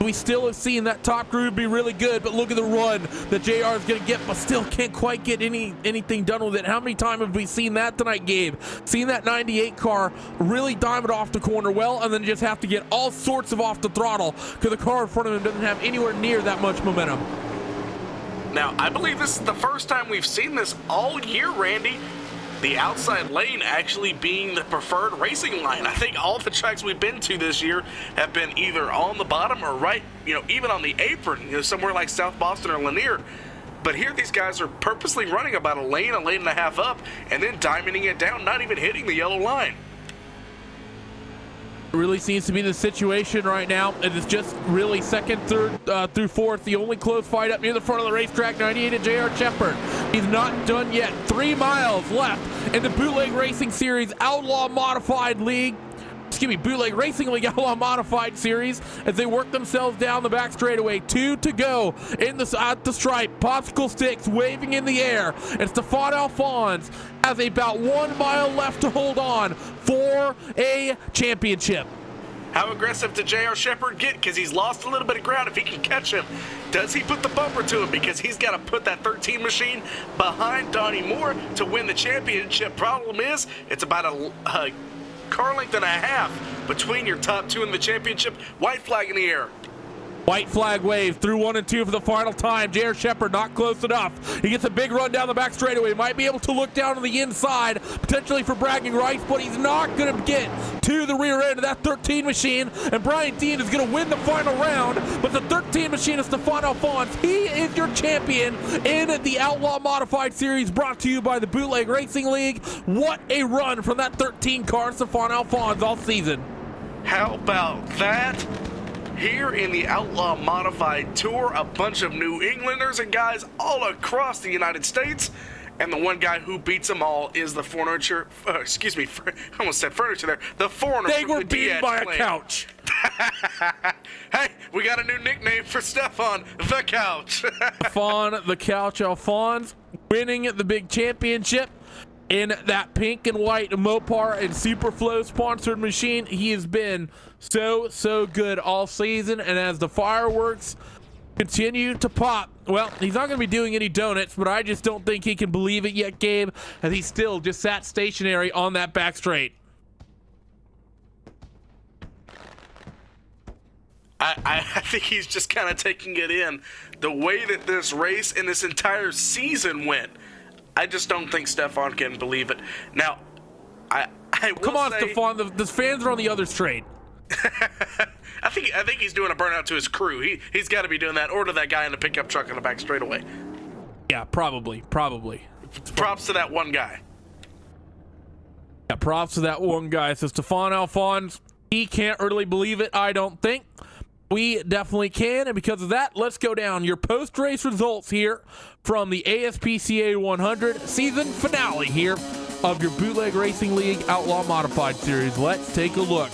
Speaker 2: We still have seen that top groove be really good, but look at the run that JR is going to get, but still can't quite get anything done with it. How many times have we seen that tonight, Gabe? Seen that 98 car really dime it off the corner well, and then just have to get all sorts of off the throttle because the car in front of him doesn't have anywhere near that much momentum.
Speaker 3: Now, I believe this is the first time we've seen this all year, Randy. The outside lane actually being the preferred racing line. I think all the tracks we've been to this year have been either on the bottom or right, even on the apron, somewhere like South Boston or Lanier. But here these guys are purposely running about a lane and a half up, and then diamonding it down, not even hitting the yellow line.
Speaker 2: It really seems to be the situation right now. It is just really second, third, through fourth. The only close fight up near the front of the racetrack, 98 and J.R. Shepherd. He's not done yet. 3 miles left in the Bootleg Racing Series Outlaw Modified League. Excuse me, Bootleg Racing League Outlaw Modified Series as they work themselves down the back straightaway. 2 to go at the stripe. Popsicle sticks waving in the air. And Stefan Alphonse has about 1 mile left to hold on for a championship.
Speaker 3: How aggressive did J.R. Shepherd get? Because he's lost a little bit of ground if he can catch him. Does he put the bumper to him? Because he's got to put that 13 machine behind Donnie Moore to win the championship. Problem is, it's about a car length and a half between your top 2 in the championship. White flag in the air.
Speaker 2: White flag wave through 1 and 2 for the final time. J.R. Shepherd not close enough. He gets a big run down the back straightaway. Might be able to look down on the inside, potentially for bragging rights, but he's not going to get to the rear end of that 13 machine. And Brian Dean is going to win the final round. But the 13 machine is Stefan Alphonse. He is your champion in the Outlaw Modified Series, brought to you by the Bootleg Racing League. What a run from that 13 car, Stefan Alphonse, all season.
Speaker 3: How about that? Here in the Outlaw Modified Tour, a bunch of New Englanders and guys all across the United States. And the one guy who beats them all is the furniture, I almost said furniture there, the foreigner.
Speaker 2: They were beaten by a couch.
Speaker 3: Hey, we got a new nickname for Stefan, the Couch.
Speaker 2: Stefan, the Couch Alphonse, winning the big championship in that pink and white Mopar and Superflow sponsored machine. He has been so good all season, and as the fireworks continue to pop, well, he's not going to be doing any donuts, but I just don't think he can believe it yet, Gabe, as he still just sat stationary on that back straight.
Speaker 3: I think he's just kind of taking it in. The way that this race and this entire season went, I just don't think Stefan can believe it. Now, I will
Speaker 2: Come on,
Speaker 3: say,
Speaker 2: Stefan, the fans are on the other straight.
Speaker 3: I think he's doing a burnout to his crew. He's got to be doing that, or to that guy in the pickup truck in the back straightaway.
Speaker 2: Yeah, probably.
Speaker 3: Props to that one guy.
Speaker 2: Yeah, props to that one guy. So Stefan Alphonse, he can't really believe it, I don't think. We definitely can, and because of that, let's go down your post-race results here from the ASPCA 100 season finale here of your Bootleg Racing League Outlaw Modified Series. Let's take a look.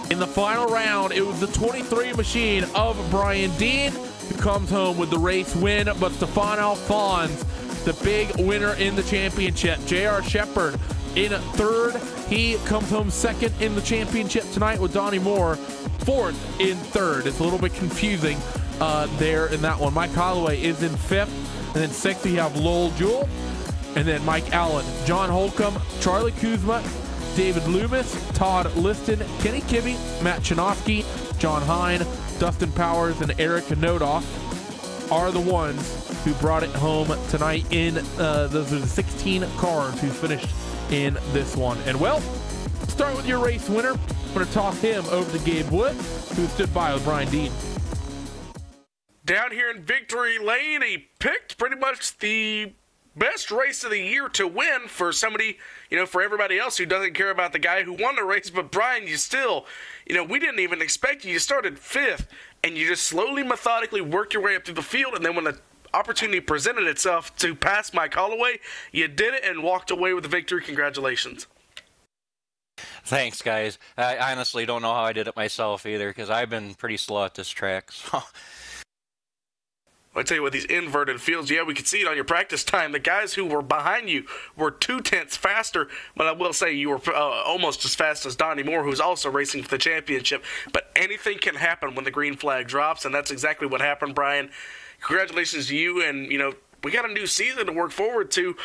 Speaker 2: In the final round, it was the 23 machine of Brian Dean who comes home with the race win, but Stefan Alphonse, the big winner in the championship. J.R. Shepherd in third. He comes home second in the championship tonight with Donnie Moore fourth in third. It's a little bit confusing there in that one. Mike Holloway is in fifth, and then sixth we have Lowell Jewell, and then Mike Allen, John Holcomb, Charlie Kuzma, David Loomis, Todd Liston, Kenny Kibbe, Matt Chinovsky, John Hine, Dustin Powers, and Eric Nodoff are the ones who brought it home tonight in those are the 16 cars who finished in this one. And well, start with your race winner. I'm going to toss him over to Gabe Wood, who stood by with Brian Dean.
Speaker 3: Down here in victory lane, he picked pretty much the best race of the year to win for somebody, for everybody else who doesn't care about the guy who won the race. But Brian, you still, we didn't even expect you. You started 5th, and you just slowly, methodically worked your way up through the field. And then when the opportunity presented itself to pass Mike Holloway, you did it and walked away with the victory. Congratulations.
Speaker 6: Thanks, guys. I honestly don't know how I did it myself either, because I've been pretty slow at this track. So.
Speaker 3: I tell you what, these inverted fields, we could see it on your practice time. The guys who were behind you were 2/10 faster, but I will say you were almost as fast as Donnie Moore, who's also racing for the championship. But anything can happen when the green flag drops, and that's exactly what happened, Brian. Congratulations to you, and, we got a new season to work forward to.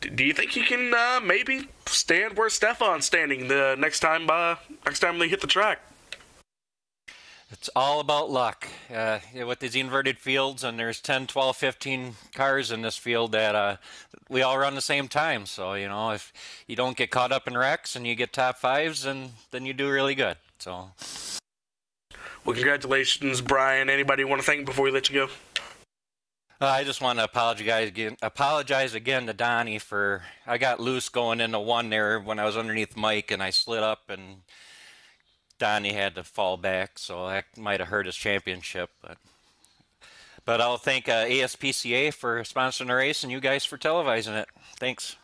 Speaker 3: Do you think you can maybe stand where Stefan's standing the next time they hit the track?
Speaker 6: It's all about luck. With these inverted fields, and there's 10, 12, 15 cars in this field that we all run the same time. So, if you don't get caught up in wrecks and you get top 5s, then you do really good. So.
Speaker 3: Well, congratulations, Brian. Anybody you want to thank before we let you go?
Speaker 6: I just want to apologize again to Donnie for I got loose going into 1 there when I was underneath Mike, and I slid up, and Donnie had to fall back, so that might have hurt his championship. But I'll thank ASPCA for sponsoring the race and you guys for televising it. Thanks.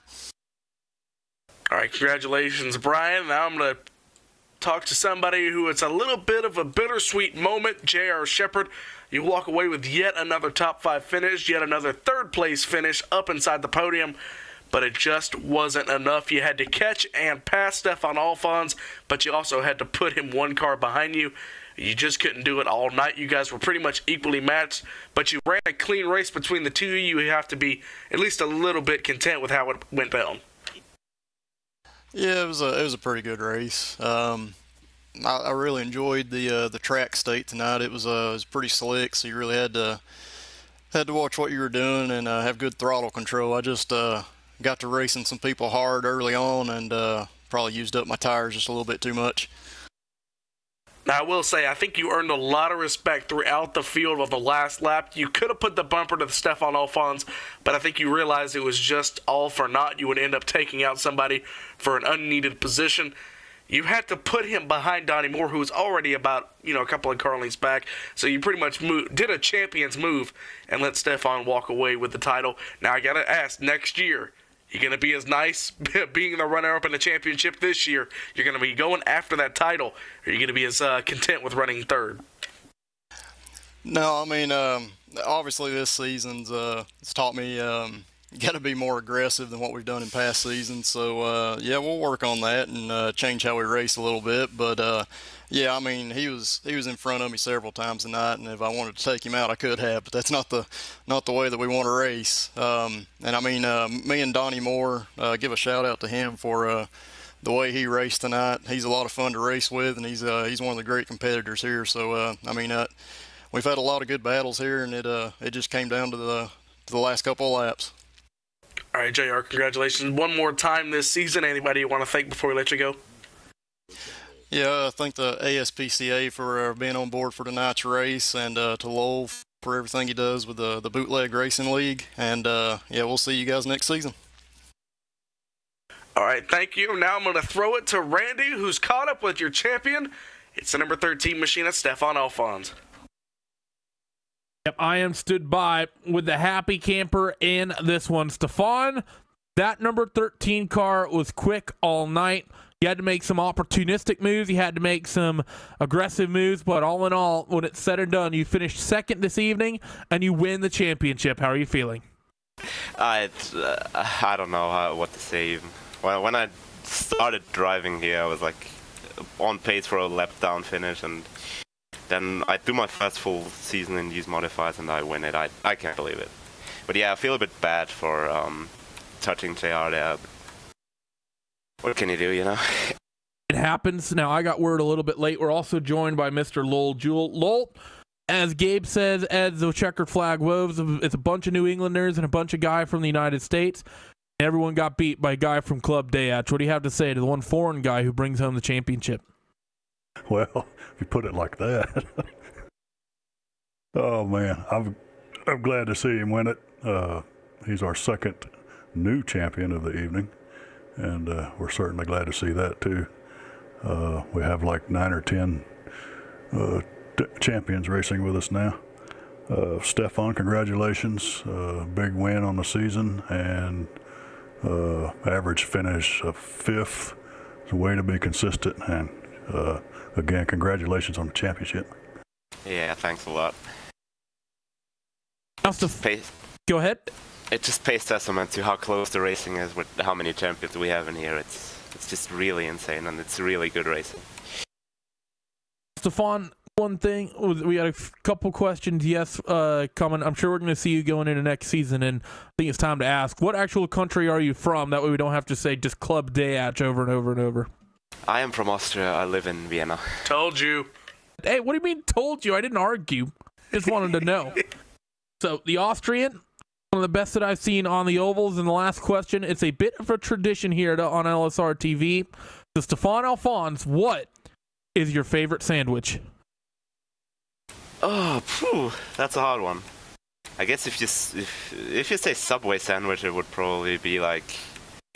Speaker 3: All right, congratulations, Brian. Now I'm going to talk to somebody who it's a little bit of a bittersweet moment, J.R. Shepard. You walk away with yet another top 5 finish, yet another 3rd place finish up inside the podium. But it just wasn't enough. You had to catch and pass Stefan Alphonse, but you also had to put him 1 car behind you. You just couldn't do it all night. You guys were pretty much equally matched, but you ran a clean race between the two of you. You have to be at least a little bit content with how it went down.
Speaker 7: Yeah, it was a pretty good race. I really enjoyed the track state tonight. It was pretty slick, so you really had to watch what you were doing and have good throttle control. I just got to racing some people hard early on and probably used up my tires just a little bit too much.
Speaker 3: Now, I will say, I think you earned a lot of respect throughout the field of the last lap. You could have put the bumper to the Stefan Alphonse, but I think you realized it was just all for naught. You would end up taking out somebody for an unneeded position. You had to put him behind Donnie Moore, who was already about, a couple of car lengths back. So you pretty much did a champion's move and let Stefan walk away with the title. Now, I got to ask, next year, you're going to be as nice being the runner-up in the championship this year? You're going to be going after that title, or are you going to be as content with running 3rd?
Speaker 7: No, I mean, obviously this season's it's taught me you got to be more aggressive than what we've done in past seasons. So, yeah, we'll work on that and change how we race a little bit. But, yeah, I mean, he was in front of me several times tonight, and if I wanted to take him out, I could have. But that's not the way that we want to race. And I mean, me and Donnie Moore, give a shout out to him for the way he raced tonight. He's a lot of fun to race with, and he's one of the great competitors here. So, I mean, we've had a lot of good battles here, and it just came down to the last couple of laps.
Speaker 3: All right, JR, congratulations. One more time this season. Anybody you want to thank before we let you go?
Speaker 7: Yeah, I thank the ASPCA for being on board for tonight's race, and to Lowell for everything he does with the Bootleg Racing League. And, yeah, we'll see you guys next season.
Speaker 3: All right, thank you. Now I'm going to throw it to Randy, who's caught up with your champion. It's the number 13 machinist, Stefan Alphonse.
Speaker 2: Yep, I am stood by with the happy camper in this one. Stefan, that number 13 car was quick all night. You had to make some opportunistic moves. You had to make some aggressive moves. But all in all, when it's said and done, you finished 2nd this evening, and you win the championship. How are you feeling?
Speaker 5: I don't know what to say. When I started driving here, I was like on pace for a lap down finish, and then I do my first full season in these modifiers and I win it. I can't believe it. But yeah, I feel a bit bad for touching JR there. What can you do, It
Speaker 2: happens. Now, I got word a little bit late. We're also joined by Mr. Lowell Jewell. Lowell, as Gabe says, as the checkered flag woves, it's a bunch of New Englanders and a bunch of guys from the United States. Everyone got beat by a guy from Club Dayatch. What do you have to say to the one foreign guy who brings home the championship?
Speaker 8: Well, if you put it like that. Oh, man, I'm glad to see him win it. He's our second new champion of the evening, and we're certainly glad to see that, too. We have like 9 or 10 champions racing with us now. Stefan, congratulations. Big win on the season, and average finish of 5th. It's a way to be consistent, and again, congratulations on the championship.
Speaker 5: Yeah, thanks a lot.
Speaker 2: Go ahead.
Speaker 5: It just pays testament to how close the racing is with how many champions we have in here. It's just really insane, and it's really good racing.
Speaker 2: Stefan, one thing, we got a couple questions, coming. I'm sure we're going to see you going into next season, and I think it's time to ask, what actual country are you from? That way we don't have to say just Club Dayatch over and over and over.
Speaker 5: I am from Austria. I live in Vienna.
Speaker 3: Told you.
Speaker 2: Hey, what do you mean told you? I didn't argue. Just wanted to know. So, the Austrian, one of the best that I've seen on the ovals. And the last question, it's a bit of a tradition here on LSRTV. So, Stefan Alphonse, what is your favorite sandwich?
Speaker 5: Oh, phew, that's a hard one. I guess if you say Subway sandwich, it would probably be like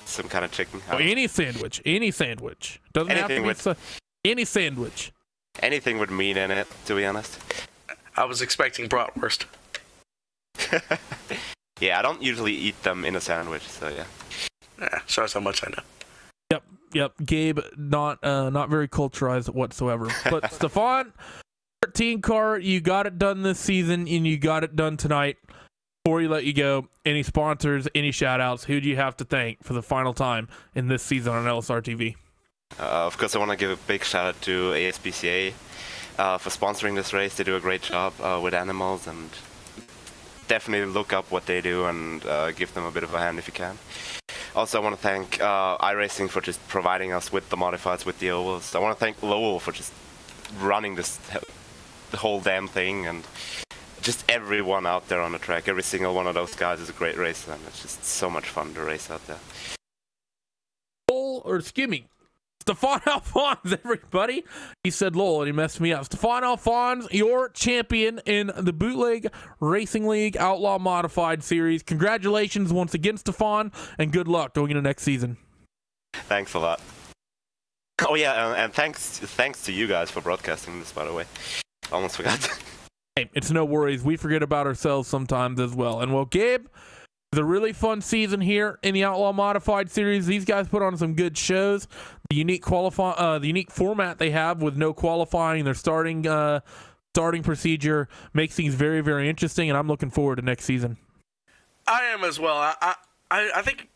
Speaker 5: some kind of chicken.
Speaker 2: Any sandwich. Doesn't
Speaker 5: anything
Speaker 2: have to be any sandwich.
Speaker 5: Anything with meat in it, to be honest.
Speaker 3: I was expecting bratwurst.
Speaker 5: Yeah, I don't usually eat them in a sandwich, so yeah.
Speaker 3: Yeah, shows how much I know.
Speaker 2: Yep. Gabe, not very culturized whatsoever. But Stefan, 13 car, you got it done this season, and you got it done tonight. Before you let you go, any sponsors, any shout-outs, who do you have to thank for the final time in this season on LSRTV?
Speaker 5: Of course, I want to give a big shout-out to ASPCA for sponsoring this race. They do a great job with animals, and definitely look up what they do and give them a bit of a hand if you can. Also, I want to thank iRacing for just providing us with the modifieds, with the ovals. I want to thank Lowell for just running the whole damn thing, and just everyone out there on the track. Every single one of those guys is a great racer, and it's just so much fun to race out there.
Speaker 2: Stefan Alphonse, everybody. He said Lowell, and he messed me up. Stefan Alphonse, your champion in the Bootleg Racing League Outlaw Modified Series. Congratulations once again, Stefan, and good luck going into next season.
Speaker 5: Thanks a lot. Oh yeah, and thanks to you guys for broadcasting this, by the way. Almost forgot.
Speaker 2: Hey, it's no worries. We forget about ourselves sometimes as well. And well, Gabe, it's a really fun season here in the Outlaw Modified Series. These guys put on some good shows. The unique format they have with no qualifying, their starting procedure makes things very, very interesting, and I'm looking forward to next season.
Speaker 3: I am as well. I think,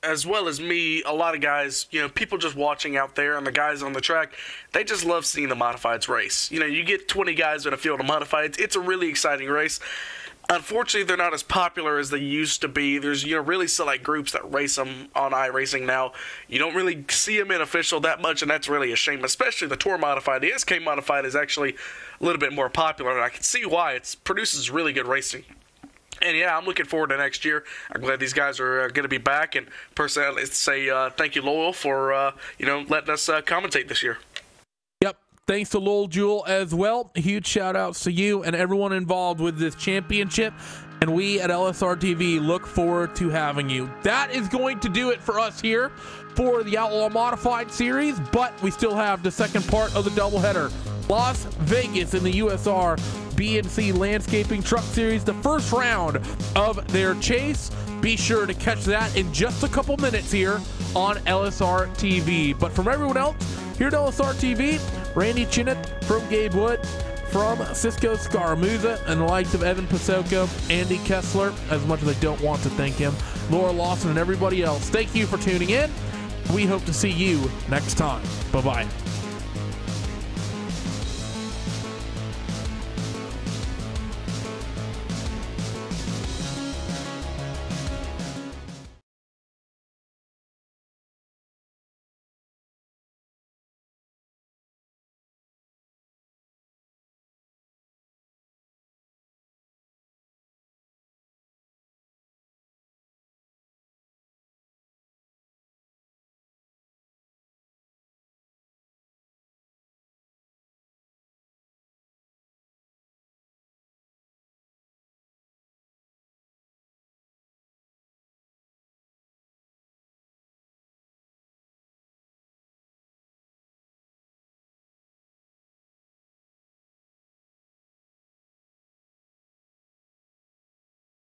Speaker 3: as well as me, a lot of guys, people just watching out there and the guys on the track, they just love seeing the modifieds race. You get 20 guys in a field of modifieds. It's a really exciting race. Unfortunately, they're not as popular as they used to be. There's really select groups that race them on iRacing now. You don't really see them in official that much, and that's really a shame, especially the Tour Modified. The SK Modified is actually a little bit more popular, and I can see why. It produces really good racing. And yeah, I'm looking forward to next year. I'm glad these guys are going to be back, and personally, I'd like to say thank you, Lowell, for letting us commentate this year.
Speaker 2: Thanks to Lowell Jewell as well. Huge shout-outs to you and everyone involved with this championship. And we at LSRTV look forward to having you. That is going to do it for us here for the Outlaw Modified Series. But we still have the second part of the doubleheader. Las Vegas in the USR BNC Landscaping Truck Series. The first round of their chase. Be sure to catch that in just a couple minutes here on LSRTV. But from everyone else here at LSRTV, Randy Chinnet from Gabe Wood, from Cisco Scaramuza, and the likes of Evan Pasoko, Andy Kessler, as much as I don't want to thank him, Laura Lawson, and everybody else. Thank you for tuning in. We hope to see you next time. Bye-bye.